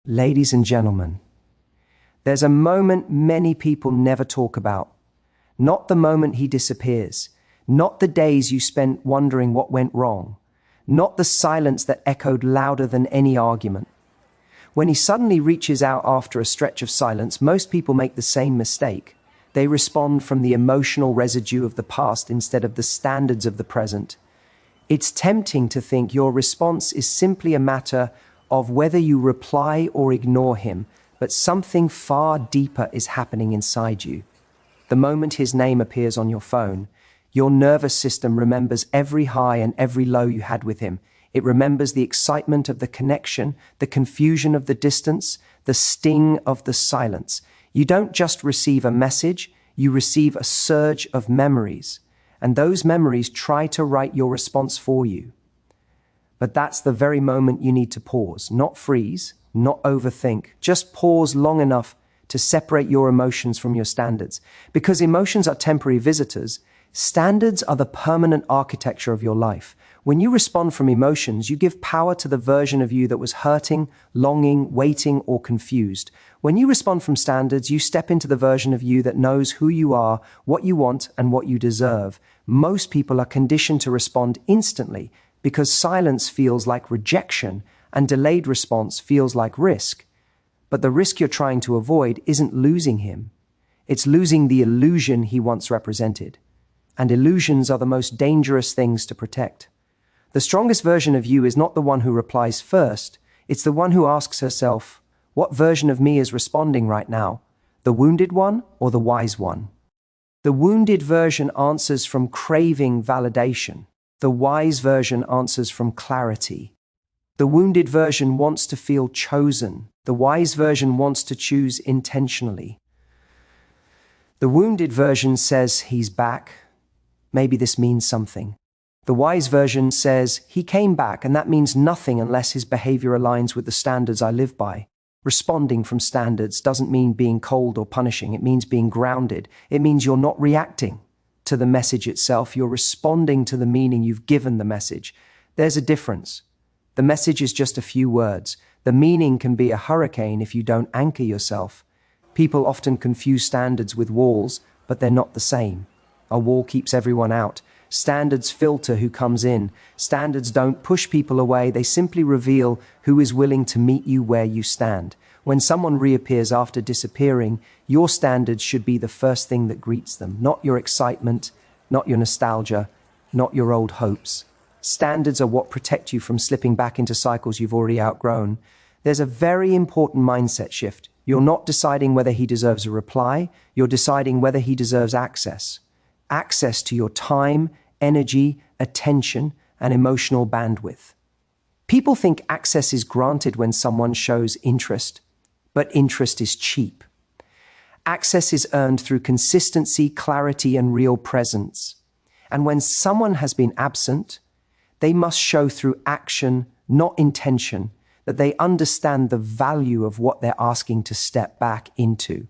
Ladies and gentlemen, there's a moment many people never talk about. Not the moment he disappears, not the days you spent wondering what went wrong, not the silence that echoed louder than any argument. When he suddenly reaches out after a stretch of silence, most people make the same mistake. They respond from the emotional residue of the past instead of the standards of the present. It's tempting to think your response is simply a matter of whether you reply or ignore him, but something far deeper is happening inside you. The moment his name appears on your phone, your nervous system remembers every high and every low you had with him. It remembers the excitement of the connection, the confusion of the distance, the sting of the silence. You don't just receive a message, you receive a surge of memories, and those memories try to write your response for you. But that's the very moment you need to pause, not freeze, not overthink. Just pause long enough to separate your emotions from your standards. Because emotions are temporary visitors, standards are the permanent architecture of your life. When you respond from emotions, you give power to the version of you that was hurting, longing, waiting, or confused. When you respond from standards, you step into the version of you that knows who you are, what you want, and what you deserve. Most people are conditioned to respond instantly because silence feels like rejection and delayed response feels like risk. But the risk you're trying to avoid isn't losing him. It's losing the illusion he once represented. And illusions are the most dangerous things to protect. The strongest version of you is not the one who replies first. It's the one who asks herself, what version of me is responding right now? The wounded one or the wise one? The wounded version answers from craving validation. The wise version answers from clarity. The wounded version wants to feel chosen. The wise version wants to choose intentionally. The wounded version says he's back. Maybe this means something. The wise version says he came back, and that means nothing unless his behavior aligns with the standards I live by. Responding from standards doesn't mean being cold or punishing. It means being grounded. It means you're not reacting to the message itself. You're responding to the meaning you've given the message. There's a difference. The message is just a few words. The meaning can be a hurricane if you don't anchor yourself. People often confuse standards with walls, but they're not the same. A wall keeps everyone out. Standards filter who comes in. Standards don't push people away. They simply reveal who is willing to meet you where you stand. When someone reappears after disappearing, your standards should be the first thing that greets them, not your excitement, not your nostalgia, not your old hopes. Standards are what protect you from slipping back into cycles you've already outgrown. There's a very important mindset shift. You're not deciding whether he deserves a reply. You're deciding whether he deserves access. Access to your time, energy, attention, and emotional bandwidth. People think access is granted when someone shows interest, but interest is cheap. Access is earned through consistency, clarity, and real presence. And when someone has been absent, they must show through action, not intention, that they understand the value of what they're asking to step back into.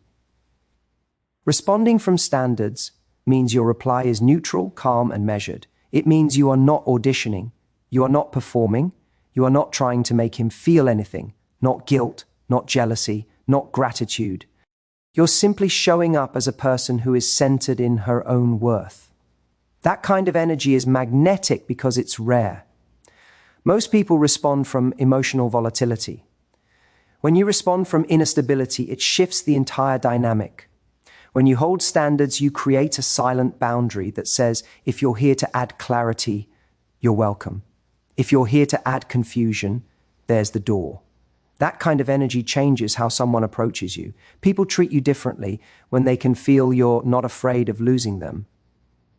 Responding from standards means your reply is neutral, calm, and measured. It means you are not auditioning. You are not performing. You are not trying to make him feel anything. Not guilt, not jealousy, not gratitude. You're simply showing up as a person who is centered in her own worth. That kind of energy is magnetic because it's rare. Most people respond from emotional volatility. When you respond from inner stability, it shifts the entire dynamic. When you hold standards, you create a silent boundary that says, if you're here to add clarity, you're welcome. If you're here to add confusion, there's the door. That kind of energy changes how someone approaches you. People treat you differently when they can feel you're not afraid of losing them.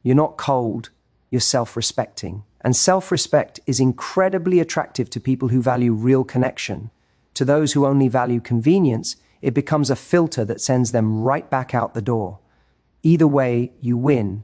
You're not cold, you're self-respecting. And self-respect is incredibly attractive to people who value real connection. To those who only value convenience, it becomes a filter that sends them right back out the door. Either way, you win.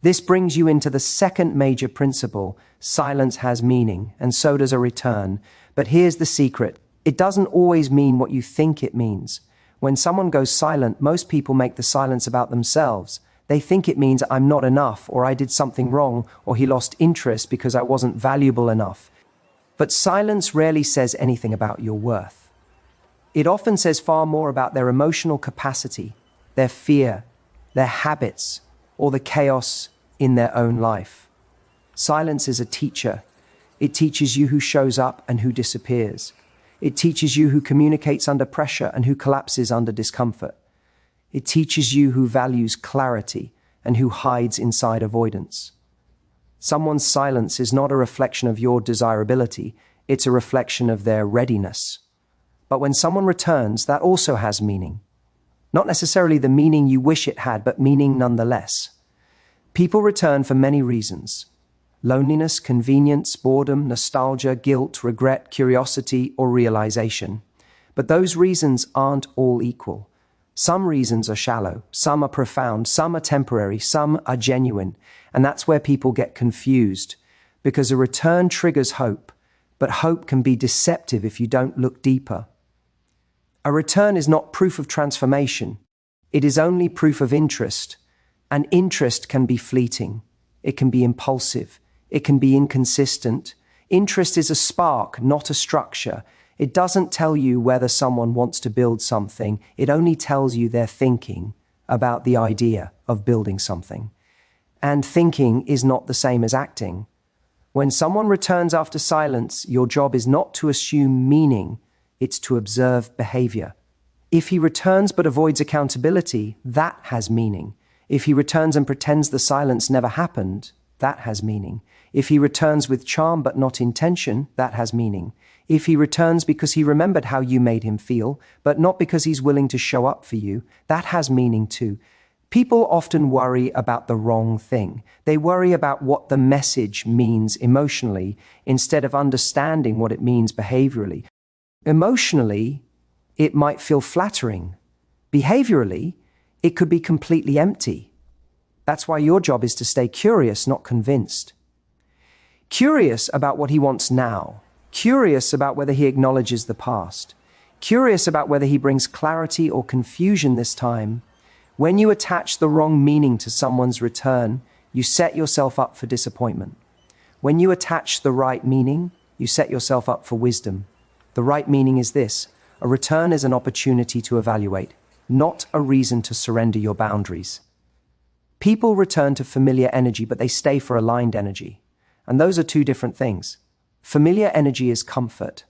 This brings you into the second major principle: silence has meaning, and so does a return. But here's the secret. It doesn't always mean what you think it means. When someone goes silent, most people make the silence about themselves. They think it means I'm not enough, or I did something wrong, or he lost interest because I wasn't valuable enough. But silence rarely says anything about your worth. It often says far more about their emotional capacity, their fear, their habits, or the chaos in their own life. Silence is a teacher. It teaches you who shows up and who disappears. It teaches you who communicates under pressure and who collapses under discomfort. It teaches you who values clarity and who hides inside avoidance. Someone's silence is not a reflection of your desirability, it's a reflection of their readiness. But when someone returns, that also has meaning. Not necessarily the meaning you wish it had, but meaning nonetheless. People return for many reasons. Loneliness, convenience, boredom, nostalgia, guilt, regret, curiosity, or realization. But those reasons aren't all equal. Some reasons are shallow, some are profound, some are temporary, some are genuine. And that's where people get confused, because a return triggers hope, but hope can be deceptive if you don't look deeper. A return is not proof of transformation. It is only proof of interest. And interest can be fleeting. It can be impulsive. It can be inconsistent. Interest is a spark, not a structure. It doesn't tell you whether someone wants to build something. It only tells you they're thinking about the idea of building something. And thinking is not the same as acting. When someone returns after silence, your job is not to assume meaning, it's to observe behavior. If he returns but avoids accountability, that has meaning. If he returns and pretends the silence never happened, that has meaning. If he returns with charm but not intention, that has meaning. If he returns because he remembered how you made him feel, but not because he's willing to show up for you, that has meaning too. People often worry about the wrong thing. They worry about what the message means emotionally instead of understanding what it means behaviorally. Emotionally, it might feel flattering. Behaviorally, it could be completely empty. That's why your job is to stay curious, not convinced. Curious about what he wants now. Curious about whether he acknowledges the past. Curious about whether he brings clarity or confusion this time. When you attach the wrong meaning to someone's return, you set yourself up for disappointment. When you attach the right meaning, you set yourself up for wisdom. The right meaning is this: a return is an opportunity to evaluate, not a reason to surrender your boundaries. People return to familiar energy, but they stay for aligned energy. And those are two different things. Familiar energy is comfort.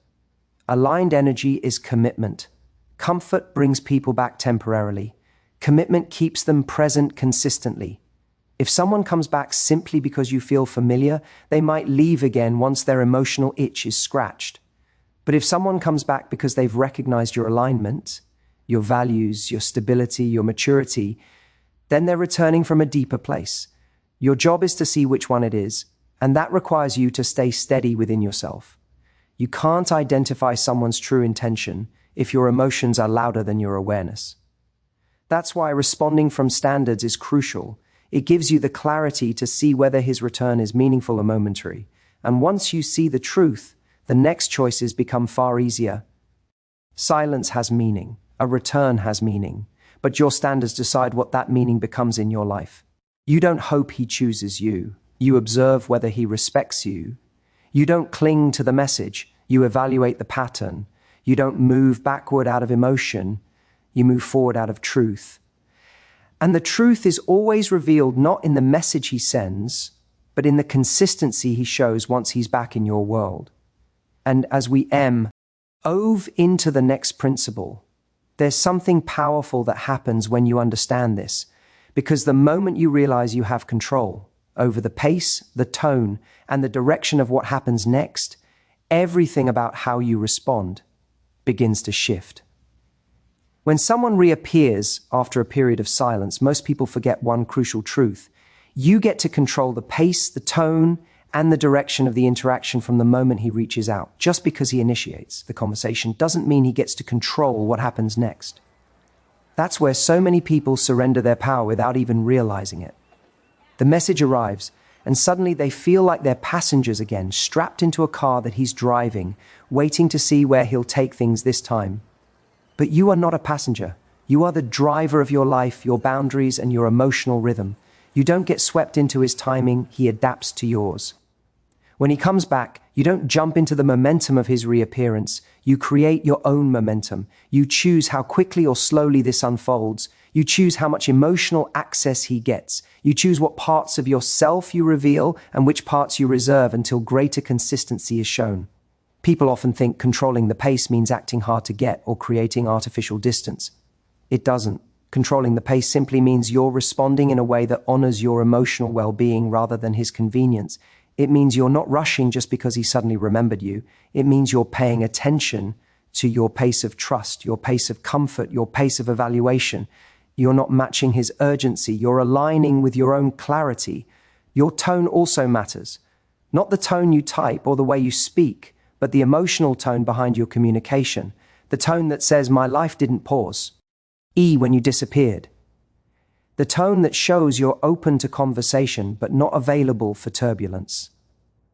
Aligned energy is commitment. Comfort brings people back temporarily. Commitment keeps them present consistently. If someone comes back simply because you feel familiar, they might leave again once their emotional itch is scratched. But if someone comes back because they've recognized your alignment, your values, your stability, your maturity, then they're returning from a deeper place. Your job is to see which one it is, and that requires you to stay steady within yourself. You can't identify someone's true intention if your emotions are louder than your awareness. That's why responding from standards is crucial. It gives you the clarity to see whether his return is meaningful or momentary. And once you see the truth, the next choices become far easier. Silence has meaning. A return has meaning. But your standards decide what that meaning becomes in your life. You don't hope he chooses you. You observe whether he respects you. You don't cling to the message. You evaluate the pattern. You don't move backward out of emotion. You move forward out of truth. And the truth is always revealed not in the message he sends, but in the consistency he shows once he's back in your world. And as we ove into the next principle, there's something powerful that happens when you understand this, because the moment you realize you have control over the pace, the tone, and the direction of what happens next, everything about how you respond begins to shift. When someone reappears after a period of silence, most people forget one crucial truth. You get to control the pace, the tone, and the direction of the interaction from the moment he reaches out. Just because he initiates the conversation doesn't mean he gets to control what happens next. That's where so many people surrender their power without even realizing it. The message arrives, and suddenly they feel like they're passengers again, strapped into a car that he's driving, waiting to see where he'll take things this time. But you are not a passenger. You are the driver of your life, your boundaries, and your emotional rhythm. You don't get swept into his timing, he adapts to yours. When he comes back, you don't jump into the momentum of his reappearance. You create your own momentum. You choose how quickly or slowly this unfolds. You choose how much emotional access he gets. You choose what parts of yourself you reveal and which parts you reserve until greater consistency is shown. People often think controlling the pace means acting hard to get or creating artificial distance. It doesn't. Controlling the pace simply means you're responding in a way that honors your emotional well-being rather than his convenience. It means you're not rushing just because he suddenly remembered you. It means you're paying attention to your pace of trust, your pace of comfort, your pace of evaluation. You're not matching his urgency. You're aligning with your own clarity. Your tone also matters. Not the tone you type or the way you speak, but the emotional tone behind your communication. The tone that says, "My life didn't pause." When you disappeared. The tone that shows you're open to conversation but not available for turbulence.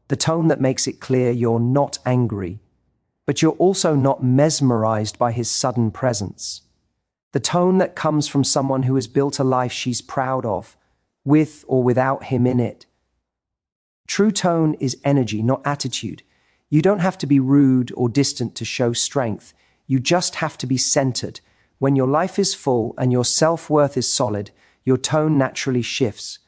The tone that makes it clear you're not angry, but you're also not mesmerized by his sudden presence. The tone that comes from someone who has built a life she's proud of, with or without him in it. True tone is energy, not attitude. You don't have to be rude or distant to show strength. You just have to be centered. When your life is full and your self-worth is solid, your tone naturally shifts.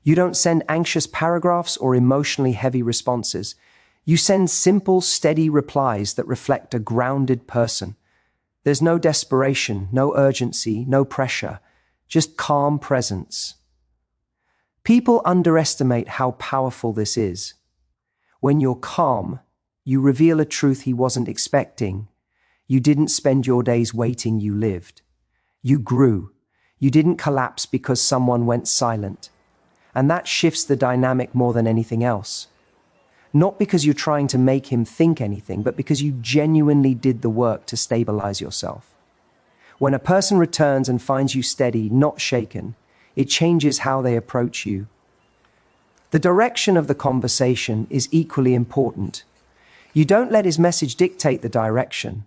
You don't send anxious paragraphs or emotionally heavy responses. You send simple, steady replies that reflect a grounded person. There's no desperation, no urgency, no pressure, just calm presence. People underestimate how powerful this is. When you're calm, you reveal a truth he wasn't expecting. You didn't spend your days waiting, you lived. You grew. You didn't collapse because someone went silent. And that shifts the dynamic more than anything else. Not because you're trying to make him think anything, but because you genuinely did the work to stabilize yourself. When a person returns and finds you steady, not shaken, it changes how they approach you. The direction of the conversation is equally important. You don't let his message dictate the direction.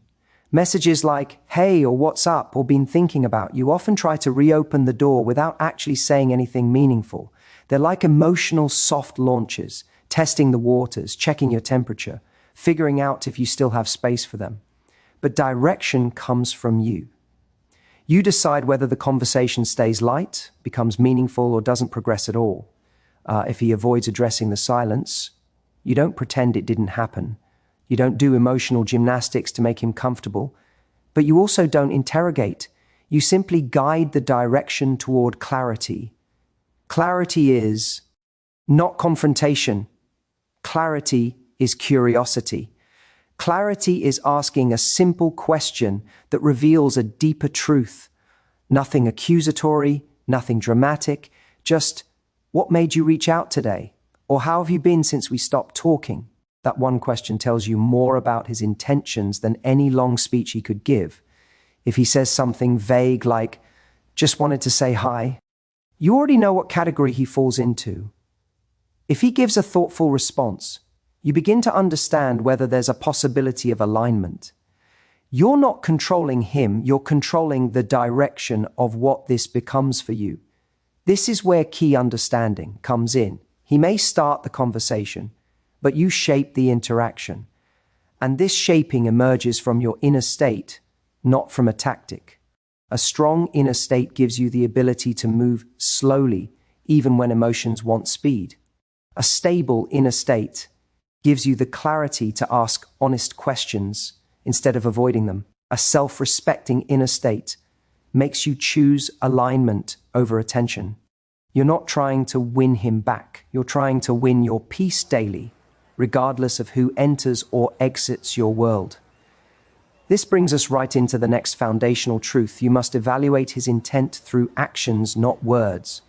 Messages like, "Hey," or "What's up," or "Been thinking about you" often try to reopen the door without actually saying anything meaningful. They're like emotional soft launches, testing the waters, checking your temperature, figuring out if you still have space for them. But direction comes from you. You decide whether the conversation stays light, becomes meaningful, or doesn't progress at all. If he avoids addressing the silence, you don't pretend it didn't happen. You don't do emotional gymnastics to make him comfortable, but you also don't interrogate. You simply guide the direction toward clarity. Clarity is not confrontation. Clarity is curiosity. Clarity is asking a simple question that reveals a deeper truth. Nothing accusatory, nothing dramatic, just, "What made you reach out today?" Or "How have you been since we stopped talking?" That one question tells you more about his intentions than any long speech he could give. If he says something vague like, "Just wanted to say hi," you already know what category he falls into. If he gives a thoughtful response, you begin to understand whether there's a possibility of alignment. You're not controlling him, you're controlling the direction of what this becomes for you. This is where key understanding comes in. He may start the conversation, but you shape the interaction. And this shaping emerges from your inner state, not from a tactic. A strong inner state gives you the ability to move slowly, even when emotions want speed. A stable inner state gives you the clarity to ask honest questions instead of avoiding them. A self-respecting inner state makes you choose alignment over attention. You're not trying to win him back. You're trying to win your peace daily, regardless of who enters or exits your world. This brings us right into the next foundational truth. You must evaluate his intent through actions, not words.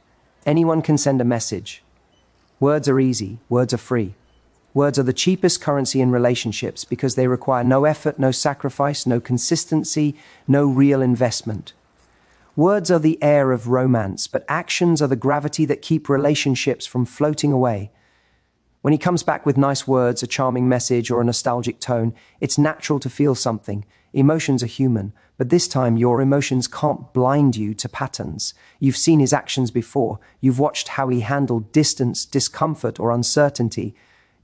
Anyone can send a message. Words are easy. Words are free. Words are the cheapest currency in relationships because they require no effort, no sacrifice, no consistency, no real investment. Words are the air of romance, but actions are the gravity that keep relationships from floating away. When he comes back with nice words, a charming message, or a nostalgic tone, it's natural to feel something. Emotions are human, but this time your emotions can't blind you to patterns. You've seen his actions before. You've watched how he handled distance, discomfort, or uncertainty.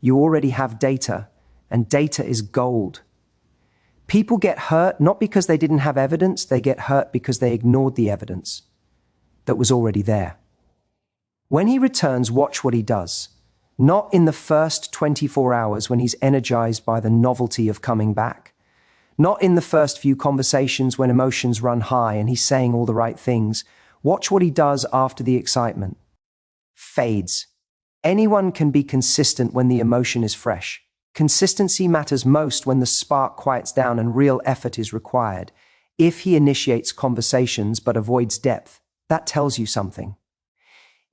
You already have data, and data is gold. People get hurt not because they didn't have evidence, they get hurt because they ignored the evidence that was already there. When he returns, watch what he does. Not in the first 24 hours when he's energized by the novelty of coming back. Not in the first few conversations when emotions run high and he's saying all the right things. Watch what he does after the excitement. Fades. Anyone can be consistent when the emotion is fresh. Consistency matters most when the spark quiets down and real effort is required. If he initiates conversations but avoids depth, that tells you something.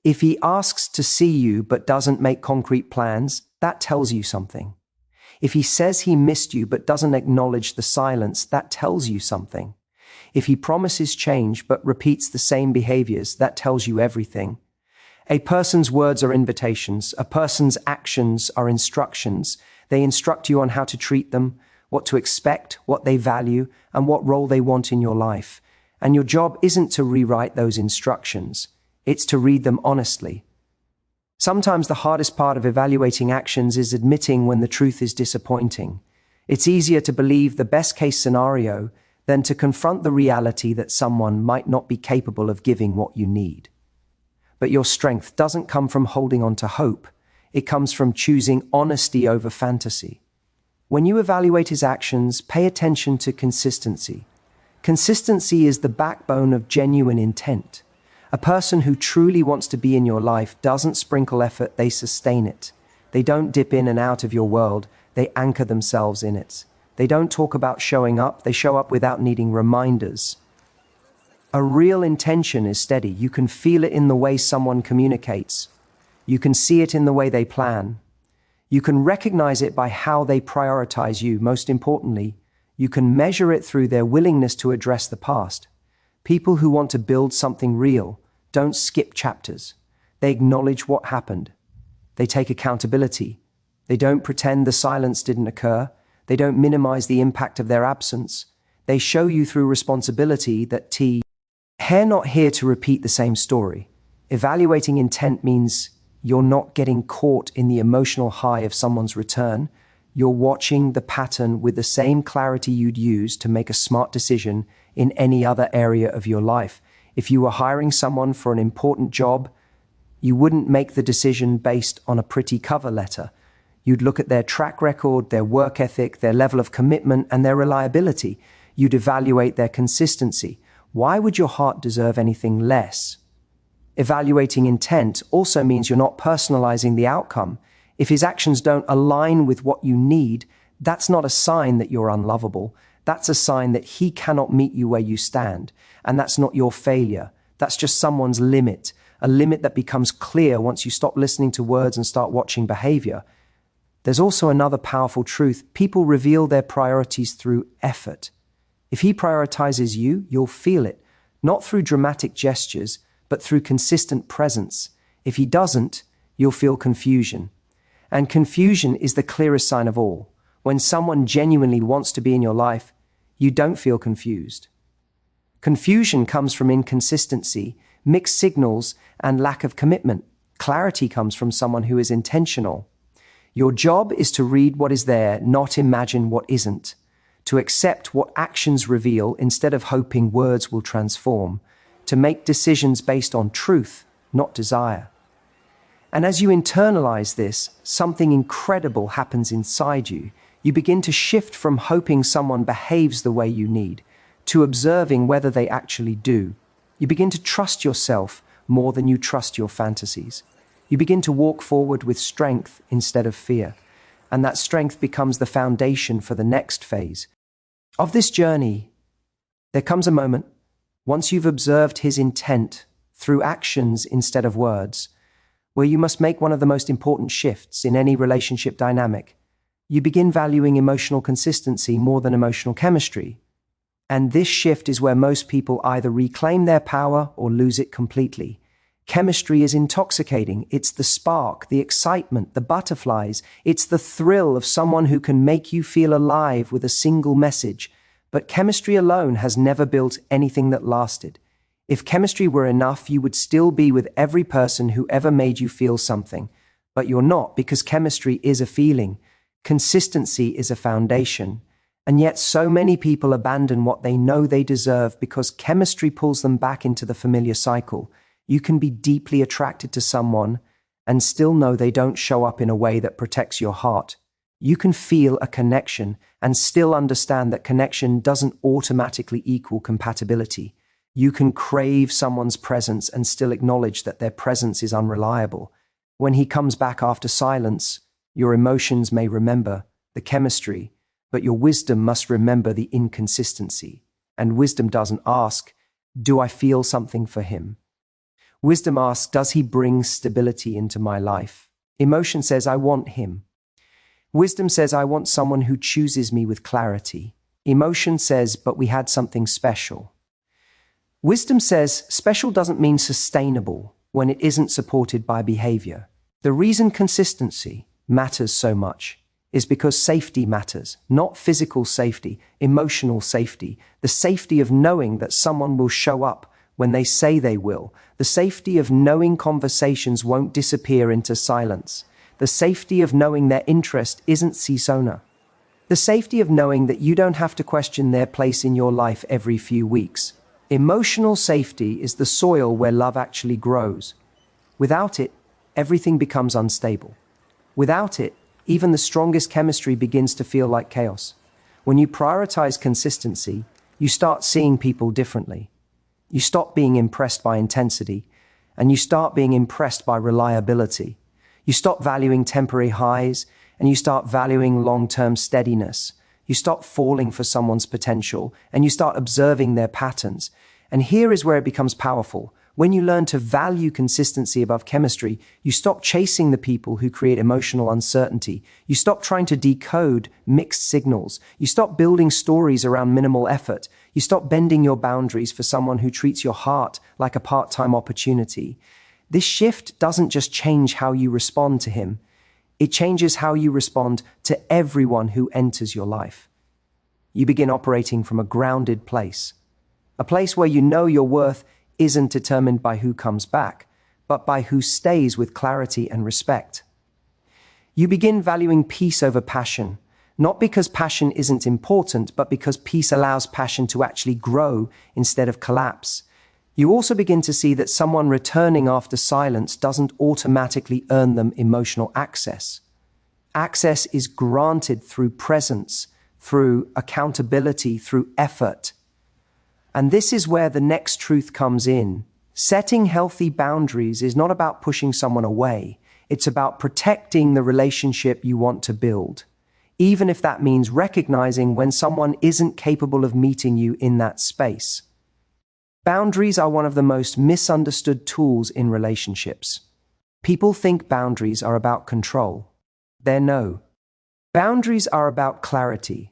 If he asks to see you but doesn't make concrete plans, that tells you something. If he says he missed you but doesn't acknowledge the silence, that tells you something. If he promises change but repeats the same behaviors, that tells you everything. A person's words are invitations. A person's actions are instructions. They instruct you on how to treat them, what to expect, what they value, and what role they want in your life. And your job isn't to rewrite those instructions. It's to read them honestly. Sometimes the hardest part of evaluating actions is admitting when the truth is disappointing. It's easier to believe the best-case scenario than to confront the reality that someone might not be capable of giving what you need. But your strength doesn't come from holding on to hope. It comes from choosing honesty over fantasy. When you evaluate his actions, pay attention to consistency. Consistency is the backbone of genuine intent. A person who truly wants to be in your life doesn't sprinkle effort, they sustain it. They don't dip in and out of your world, they anchor themselves in it. They don't talk about showing up, they show up without needing reminders. A real intention is steady. You can feel it in the way someone communicates. You can see it in the way they plan. You can recognize it by how they prioritize you. Most importantly, you can measure it through their willingness to address the past. People who want to build something real don't skip chapters. They acknowledge what happened. They take accountability. They don't pretend the silence didn't occur. They don't minimize the impact of their absence. They show you through responsibility that They're not here to repeat the same story. Evaluating intent means you're not getting caught in the emotional high of someone's return. You're watching the pattern with the same clarity you'd use to make a smart decision in any other area of your life. If you were hiring someone for an important job, you wouldn't make the decision based on a pretty cover letter. You'd look at their track record, their work ethic, their level of commitment, and their reliability. You'd evaluate their consistency. Why would your heart deserve anything less? Evaluating intent also means you're not personalizing the outcome. If his actions don't align with what you need, that's not a sign that you're unlovable. That's a sign that he cannot meet you where you stand. And that's not your failure. That's just someone's limit, a limit that becomes clear once you stop listening to words and start watching behavior. There's also another powerful truth. People reveal their priorities through effort. If he prioritizes you, you'll feel it, not through dramatic gestures, but through consistent presence. If he doesn't, you'll feel confusion. And confusion is the clearest sign of all. When someone genuinely wants to be in your life, you don't feel confused. Confusion comes from inconsistency, mixed signals, and lack of commitment. Clarity comes from someone who is intentional. Your job is to read what is there, not imagine what isn't. To accept what actions reveal instead of hoping words will transform. To make decisions based on truth, not desire. And as you internalize this, something incredible happens inside you. You begin to shift from hoping someone behaves the way you need to observing whether they actually do. You begin to trust yourself more than you trust your fantasies. You begin to walk forward with strength instead of fear. And that strength becomes the foundation for the next phase. Of this journey, there comes a moment, once you've observed his intent through actions instead of words, where you must make one of the most important shifts in any relationship dynamic. You begin valuing emotional consistency more than emotional chemistry. And this shift is where most people either reclaim their power or lose it completely. Chemistry is intoxicating. It's the spark, the excitement, the butterflies. It's the thrill of someone who can make you feel alive with a single message. But chemistry alone has never built anything that lasted. If chemistry were enough, you would still be with every person who ever made you feel something. But you're not, because chemistry is a feeling. Consistency is a foundation. And yet so many people abandon what they know they deserve because chemistry pulls them back into the familiar cycle. You can be deeply attracted to someone and still know they don't show up in a way that protects your heart. You can feel a connection and still understand that connection doesn't automatically equal compatibility. You can crave someone's presence and still acknowledge that their presence is unreliable. When he comes back after silence, your emotions may remember the chemistry, but your wisdom must remember the inconsistency. And wisdom doesn't ask, do I feel something for him? Wisdom asks, does he bring stability into my life? Emotion says, I want him. Wisdom says, I want someone who chooses me with clarity. Emotion says, but we had something special. Wisdom says, special doesn't mean sustainable when it isn't supported by behavior. The reason consistency matters so much is because safety matters, not physical safety, emotional safety, the safety of knowing that someone will show up when they say they will, the safety of knowing conversations won't disappear into silence, the safety of knowing their interest isn't Cisona, the safety of knowing that you don't have to question their place in your life every few weeks. Emotional safety is the soil where love actually grows. Without it, everything becomes unstable. Without it, even the strongest chemistry begins to feel like chaos. When you prioritize consistency, you start seeing people differently. You stop being impressed by intensity, and you start being impressed by reliability. You stop valuing temporary highs, and you start valuing long-term steadiness. You stop falling for someone's potential, and you start observing their patterns. And here is where it becomes powerful. When you learn to value consistency above chemistry, you stop chasing the people who create emotional uncertainty. You stop trying to decode mixed signals. You stop building stories around minimal effort. You stop bending your boundaries for someone who treats your heart like a part-time opportunity. This shift doesn't just change how you respond to him. It changes how you respond to everyone who enters your life. You begin operating from a grounded place, a place where you know your worth isn't determined by who comes back, but by who stays with clarity and respect. You begin valuing peace over passion, not because passion isn't important, but because peace allows passion to actually grow instead of collapse. You also begin to see that someone returning after silence doesn't automatically earn them emotional access. Access is granted through presence, through accountability, through effort. And this is where the next truth comes in. Setting healthy boundaries is not about pushing someone away. It's about protecting the relationship you want to build, even if that means recognizing when someone isn't capable of meeting you in that space. Boundaries are one of the most misunderstood tools in relationships. People think boundaries are about control. They're no. Boundaries are about clarity.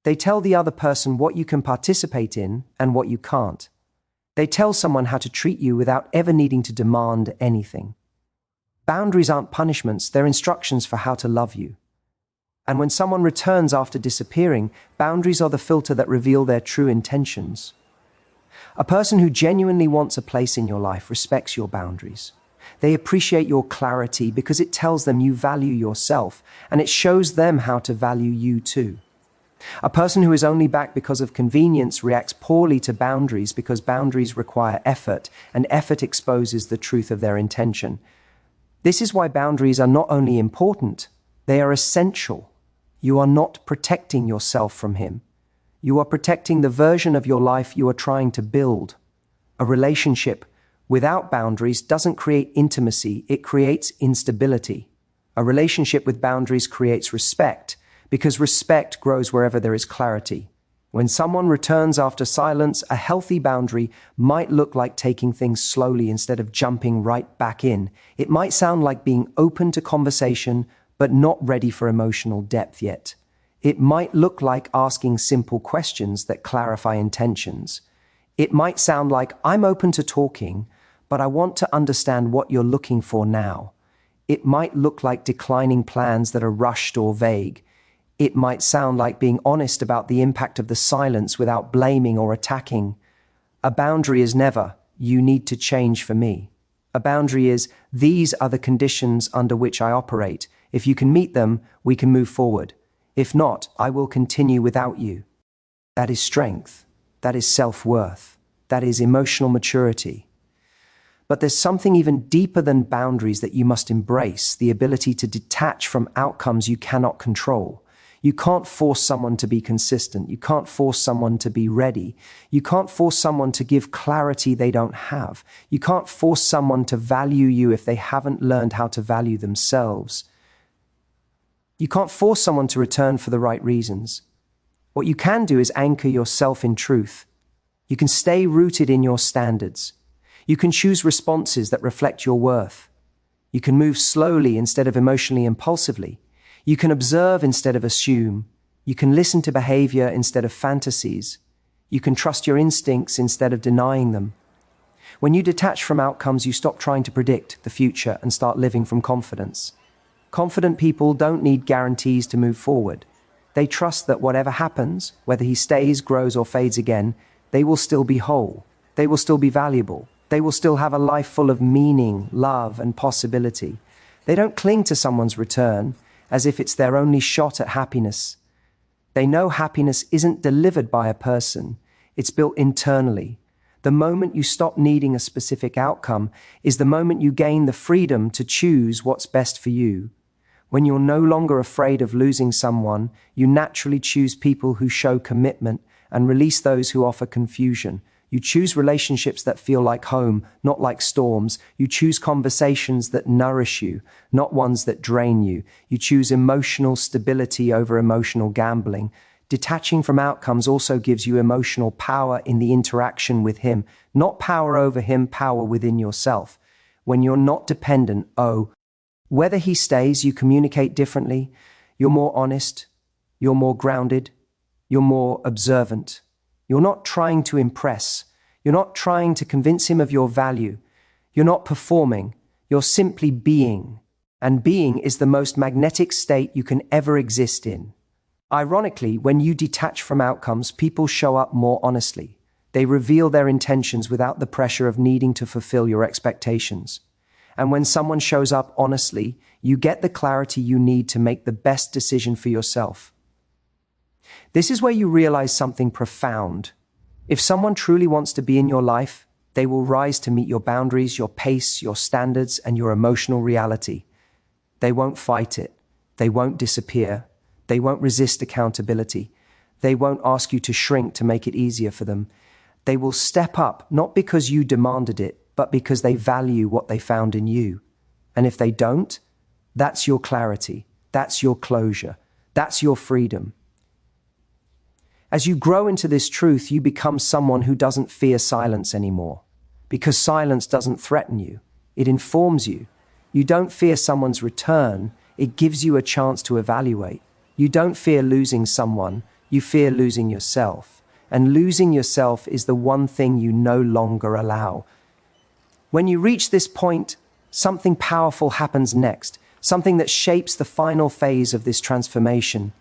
They tell the other person what you can participate in and what you can't. They tell someone how to treat you without ever needing to demand anything. Boundaries aren't punishments, they're instructions for how to love you. And when someone returns after disappearing, boundaries are the filter that reveal their true intentions. A person who genuinely wants a place in your life respects your boundaries. They appreciate your clarity because it tells them you value yourself, and it shows them how to value you too. A person who is only back because of convenience reacts poorly to boundaries because boundaries require effort, and effort exposes the truth of their intention. This is why boundaries are not only important, they are essential. You are not protecting yourself from him. You are protecting the version of your life you are trying to build. A relationship without boundaries doesn't create intimacy, it creates instability. A relationship with boundaries creates respect, because respect grows wherever there is clarity. When someone returns after silence, a healthy boundary might look like taking things slowly instead of jumping right back in. It might sound like being open to conversation, but not ready for emotional depth yet. It might look like asking simple questions that clarify intentions. It might sound like, I'm open to talking, but I want to understand what you're looking for now. It might look like declining plans that are rushed or vague. It might sound like being honest about the impact of the silence without blaming or attacking. A boundary is never, you need to change for me. A boundary is, these are the conditions under which I operate. If you can meet them, we can move forward. If not, I will continue without you. That is strength. That is self-worth. That is emotional maturity. But there's something even deeper than boundaries that you must embrace, the ability to detach from outcomes you cannot control. You can't force someone to be consistent. You can't force someone to be ready. You can't force someone to give clarity they don't have. You can't force someone to value you if they haven't learned how to value themselves. You can't force someone to return for the right reasons. What you can do is anchor yourself in truth. You can stay rooted in your standards. You can choose responses that reflect your worth. You can move slowly instead of emotionally impulsively. You can observe instead of assume. You can listen to behavior instead of fantasies. You can trust your instincts instead of denying them. When you detach from outcomes, you stop trying to predict the future and start living from confidence. Confident people don't need guarantees to move forward. They trust that whatever happens, whether he stays, grows, or fades again, they will still be whole. They will still be valuable. They will still have a life full of meaning, love, and possibility. They don't cling to someone's return as if it's their only shot at happiness. They know happiness isn't delivered by a person. It's built internally. The moment you stop needing a specific outcome is the moment you gain the freedom to choose what's best for you. When you're no longer afraid of losing someone, you naturally choose people who show commitment and release those who offer confusion. You choose relationships that feel like home, not like storms. You choose conversations that nourish you, not ones that drain you. You choose emotional stability over emotional gambling. Detaching from outcomes also gives you emotional power in the interaction with him, not power over him, power within yourself. When you're not dependent, whether he stays, you communicate differently. You're more honest. You're more grounded. You're more observant. You're not trying to impress. You're not trying to convince him of your value. You're not performing. You're simply being. And being is the most magnetic state you can ever exist in. Ironically, when you detach from outcomes, people show up more honestly. They reveal their intentions without the pressure of needing to fulfill your expectations. And when someone shows up honestly, you get the clarity you need to make the best decision for yourself. This is where you realize something profound. If someone truly wants to be in your life, they will rise to meet your boundaries, your pace, your standards, and your emotional reality. They won't fight it. They won't disappear. They won't resist accountability. They won't ask you to shrink to make it easier for them. They will step up, not because you demanded it, but because they value what they found in you. And if they don't, that's your clarity. That's your closure. That's your freedom. As you grow into this truth, you become someone who doesn't fear silence anymore. Because silence doesn't threaten you. It informs you. You don't fear someone's return. It gives you a chance to evaluate. You don't fear losing someone. You fear losing yourself. And losing yourself is the one thing you no longer allow. When you reach this point, something powerful happens next, something that shapes the final phase of this transformation.